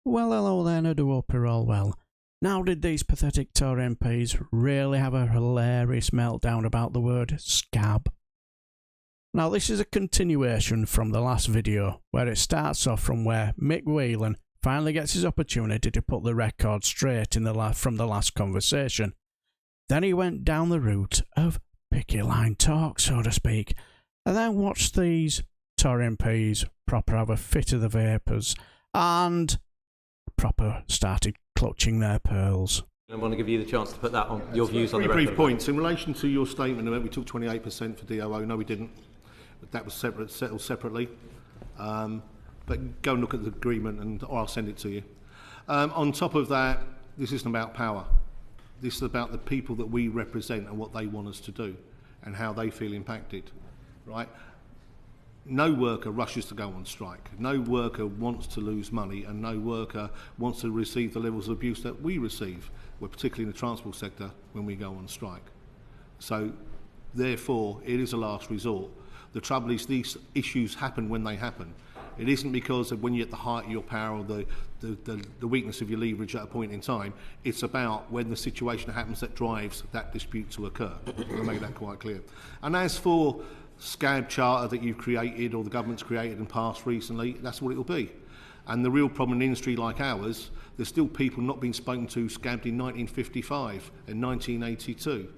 Well, hello then, I do hope you're all well. Now, did these pathetic Tory MPs really have a hilarious meltdown about the word scab? Now, this is a continuation from the last video, where it starts off from where Mick Whelan finally gets his opportunity to put the record straight from the last conversation. Then he went down the route of picket line talk, so to speak, and then watched these Tory MPs proper have a fit of the vapours, and proper started clutching their pearls. I want to give you the chance to put that on your views on the record. Brief points in relation to your statement about we took 28% for DOO. No, we didn't. That was settled separately. But go and look at the agreement, or I'll send it to you. On top of that, this isn't about power. This is about the people that we represent and what they want us to do, and how they feel impacted. Right? No worker rushes to go on strike. No worker wants to lose money, and no worker wants to receive the levels of abuse that we receive, particularly in the transport sector, when we go on strike. So, therefore, it is a last resort. The trouble is these issues happen when they happen. It isn't because of when you're at the height of your power or the weakness of your leverage at a point in time. It's about when the situation happens that drives that dispute to occur. I'll make that quite clear. And as for Scab charter that you've created or the government's created and passed recently, that's what it'll be. And the real problem in an industry like ours, there's still people not being spoken to scabbed in 1955 and 1982.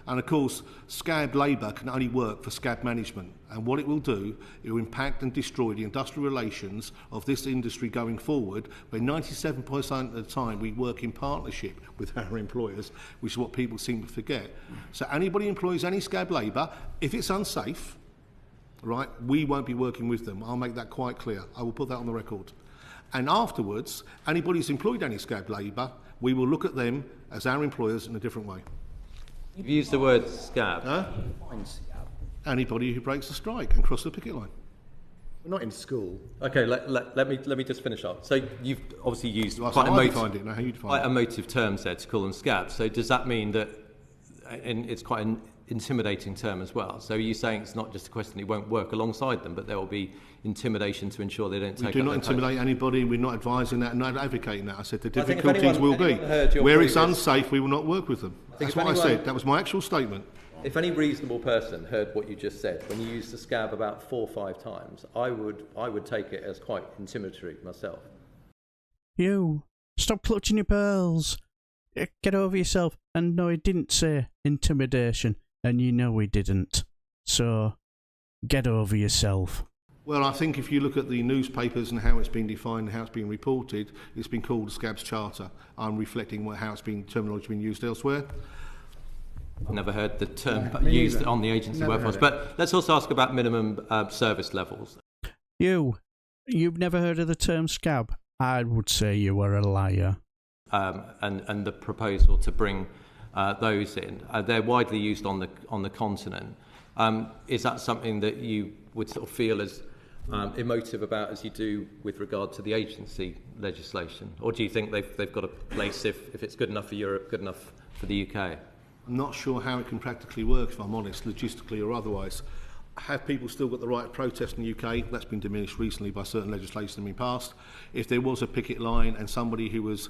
And of course, Scab labour can only work for Scab management. And what it will do, it will impact and destroy the industrial relations of this industry going forward, where 97% of the time we work in partnership with our employers, which is what people seem to forget. So anybody who employs any Scab labour, if it's unsafe, right, we won't be working with them. I'll make that quite clear. I will put that on the record. And afterwards, anybody who's employed any Scab labour, we will look at them as our employers in a different way. You've used the word scab. Huh? Anybody who breaks the strike and crosses the picket line. We're not in school. Okay, let me just finish up. So you've obviously used quite emotive terms there to call them scab. So does that mean that, and it's quite an intimidating term as well, so are you saying it's not just a question he won't work alongside them, but there will be intimidation to ensure they don't take up their post? We do not intimidate anybody. We're not advising that and not advocating that. I said the difficulties will be where it's unsafe, we will not work with them. That's what I said. That was my actual statement. If any reasonable person heard what you just said, when you used the scab about 4 or 5 times, I would take it as quite intimidatory myself. You, stop clutching your pearls. Get over yourself. And no, he didn't say intimidation, and you know he didn't. So, get over yourself. Well, I think if you look at the newspapers and how it's been defined and how it's been reported, it's been called Scab's Charter. I'm reflecting how it's been, terminology been used elsewhere. I've never heard the term used on the agency workforce. But let's also ask about minimum service levels. You've never heard of the term scab? I would say you were a liar. And the proposal to bring those in, they're widely used on the continent. Is that something that you would sort of feel as emotive about as you do with regard to the agency legislation, or do you think they've got a place if it's good enough for Europe, good enough for the UK? I'm not sure how it can practically work, if I'm honest, logistically or otherwise. Have people still got the right to protest in the UK? That's been diminished recently by certain legislation being passed. If there was a picket line and somebody who was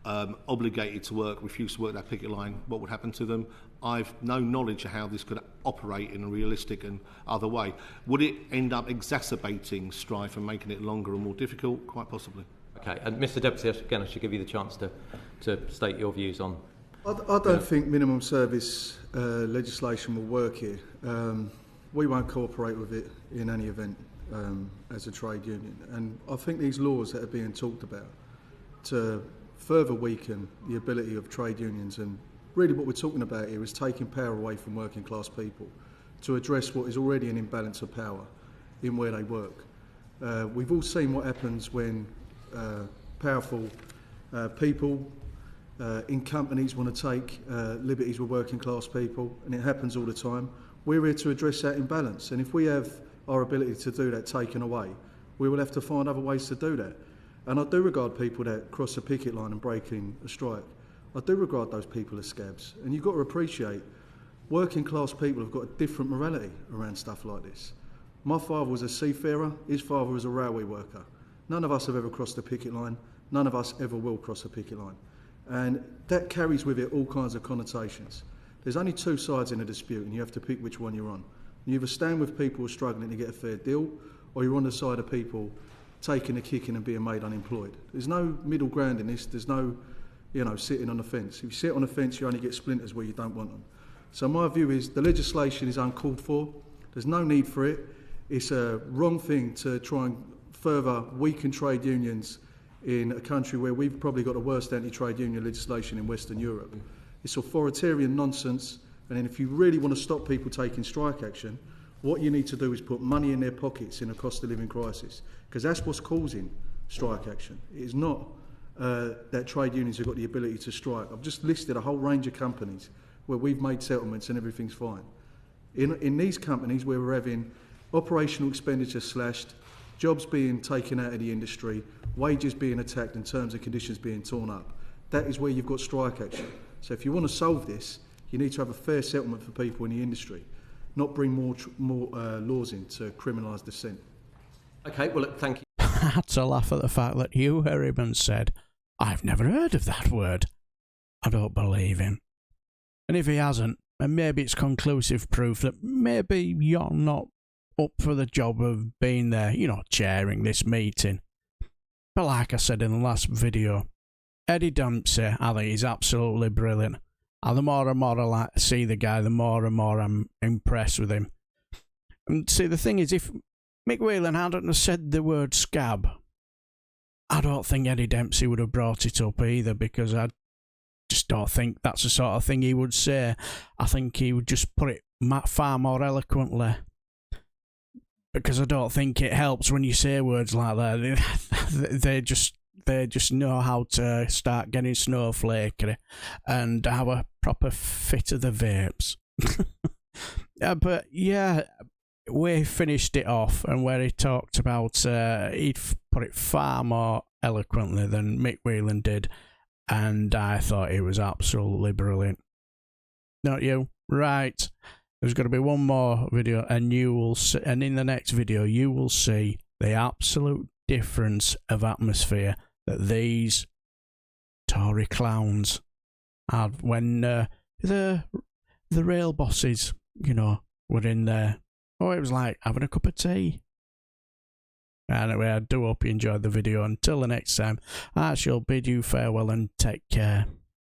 obligated to work, refused to work that picket line, what would happen to them? I've no knowledge of how this could operate in a realistic and other way. Would it end up exacerbating strife and making it longer and more difficult? Quite possibly. Okay, and Mr Deputy, again, I should give you the chance to state your views on. I don't think minimum service legislation will work here. We won't cooperate with it in any event as a trade union. And I think these laws that are being talked about to further weaken the ability of trade unions, and really what we're talking about here is taking power away from working class people to address what is already an imbalance of power in where they work. We've all seen what happens when powerful people in companies want to take liberties with working class people, and it happens all the time. We're here to address that imbalance, and if we have our ability to do that taken away, we will have to find other ways to do that. And I do regard people that cross a picket line and break in a strike, I do regard those people as scabs. And you've got to appreciate, working class people have got a different morality around stuff like this. My father was a seafarer, his father was a railway worker. None of us have ever crossed the picket line, None of us ever will cross a picket line. And that carries with it all kinds of connotations. There's only two sides in a dispute, and you have to pick which one you're on. You either stand with people who are struggling to get a fair deal, or you're on the side of people taking a kicking and being made unemployed. There's no middle ground in this. There's no, sitting on the fence. If you sit on the fence, you only get splinters where you don't want them. So my view is the legislation is uncalled for. There's no need for it. It's a wrong thing to try and further weaken trade unions in a country where we've probably got the worst anti-trade union legislation in Western Europe. It's authoritarian nonsense, and then if you really want to stop people taking strike action, what you need to do is put money in their pockets in a cost of living crisis, because that's what's causing strike action. It is not that trade unions have got the ability to strike. I've just listed a whole range of companies where we've made settlements and everything's fine. In these companies where we're having operational expenditure slashed, jobs being taken out of the industry, wages being attacked and terms and conditions being torn up, that is where you've got strike action. So if you want to solve this, you need to have a fair settlement for people in the industry, not bring more laws in to criminalise dissent. Okay, well, look, thank you. I had to laugh at the fact that Hugh Herriman said, "I've never heard of that word." I don't believe him. And if he hasn't, then maybe it's conclusive proof that maybe you're not up for the job of being there, chairing this meeting. But like I said in the last video, Eddie Dempsey, I think he's absolutely brilliant. And the more and more I see the guy, the more and more I'm impressed with him. And see, the thing is, if Mick Whelan hadn't have said the word scab, I don't think Eddie Dempsey would have brought it up either, because I just don't think that's the sort of thing he would say. I think he would just put it far more eloquently, because I don't think it helps when you say words like that. They just know how to start getting snowflakery and have a proper fit of the vapes. But yeah, we finished it off, and where he talked about, he'd put it far more eloquently than Mick Whelan did, and I thought it was absolutely brilliant. Not you? Right. There's going to be one more video, and in the next video you will see the absolute difference of atmosphere that these Tory clowns had when the rail bosses, were in there. Oh, it was like having a cup of tea. Anyway, I do hope you enjoyed the video. Until the next time, I shall bid you farewell and take care.